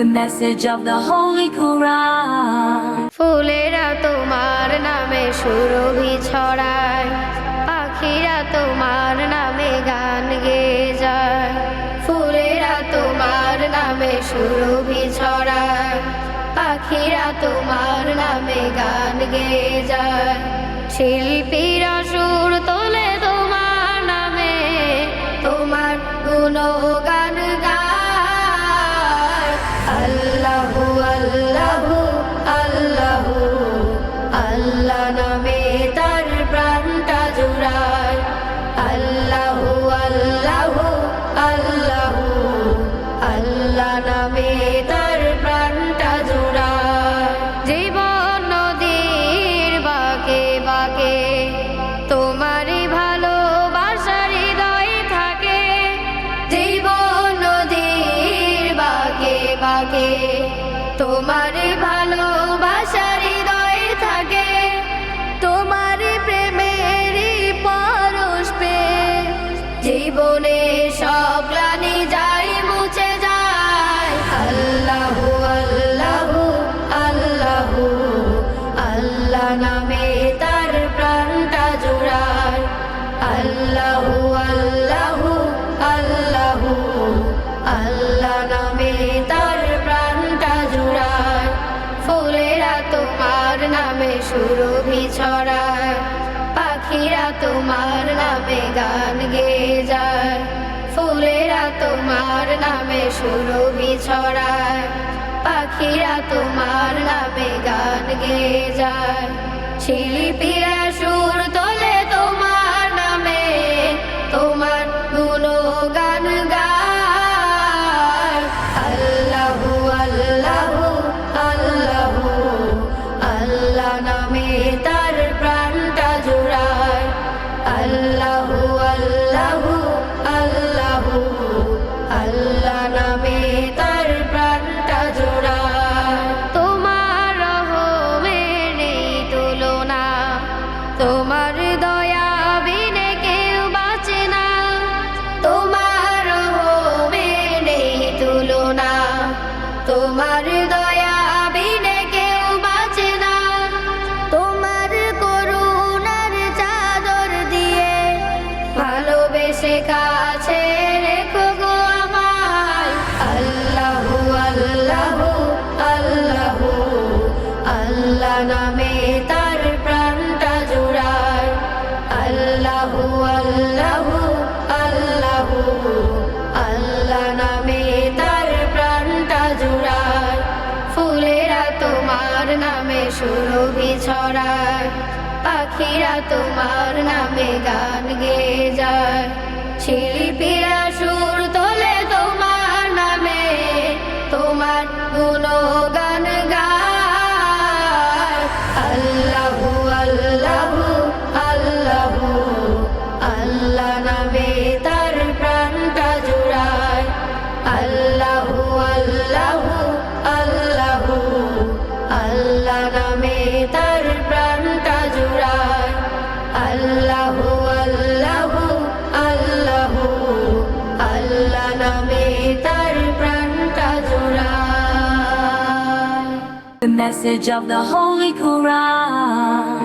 The message of the Holy Quran. Phulera তোমার নামে সুরভি ছড়ায়, পাখিরা তোমার নামে গান গেয়ে যায়। ফুলেরা তোমার নামে সুরভি ছড়ায়, পাখিরা তোমার নামে গান গেয়ে যায়। শিল্পীরা সুর তোলে তোমার নামে, তোমার গুণগান গায়। আল্লাহু আল্লাহু আল্লাহু আল্লাহ নামে তার প্রাণটা জুড়ায়। আল্লাহু আল্লাহু আল্লাহু আল্লাহ নামে তার প্রাণটা জুড়ায়। জীবন নদীর বাঁকে বাঁকে তোমারই ভালোবাসার হৃদয় থাকে। জীবন নদীর বাঁকে বাঁকে তোমার ভালোবাসার হৃদয় থাকে। তোমার প্রেমেরই পরশ পেয়ে জীবনে সব গ্লানি যায় মুছে যায়। আল্লাহু আল্লাহু আল্লাহু আল্লাহ নামে তার প্রাণটা জুড়ায়। আল্লাহু আল্লাহু আল্লাহু আল্লাহ নামে তার প্রাণটা জুড়ায়। ফুলেরা তোমার নামে সুরভি ছড়ায়, পাখিরা তোমার নামে গান গেয়ে যায়। ফুলেরা তোমার নামে সুরভি ছড়ায়, পাখিরা তোমার নামে গান গেয়ে যায়। শিল্পীরা সুর তোলে তোমার নামে, তোমার গুণগান গায়। আল্লাহু আল্লাহু আল্লাহু আল্লাহ নামে তার প্রাণটা জুড়ায়। আল্লাহু আল্লাহু আল্লাহু আল্লাহ নামে তার প্রাণটা জুড়ায়। তোমার রহমের নেই তুলনা, তোমার দয়া বিনে কেউ বাঁচে না। তোমার রহমের নেই তুলনা, তোমার দয়া বিনে কেউ বাঁচে না। তোমার করুণার চাদর দিয়ে ভালোবেসে কাছে রেখো গো আমায়। আল্লাহু আল্লাহু আল্লাহু আল্লাহ নামে তার প্রাণটা জুড়ায়। আল্লাহু আল্লাহু আল্লাহু আল্লাহ নামে তার প্রাণটা জুড়ায়। ফুলেরা তোমার নামে সুরভি ছড়ায়, পাখিরা তোমার নামে গান গেয়ে যায়। শিল্পীরা সুর তোলে তোমার নামে, তোমার গুণগান গায়। আল্লাহু আল্লাহু আল্লাহু আল্লাহ নামে তার প্রাণটা জুড়ায়। আল্লাহু আল্লাহু আল্লাহু আল্লাহ নামে তার প্রাণটা জুড়ায়। আল্লাহু আল্লাহু আল্লাহু আল্লাহ নামে তার প্রাণটা জুড়ায়। The message of the Holy Quran.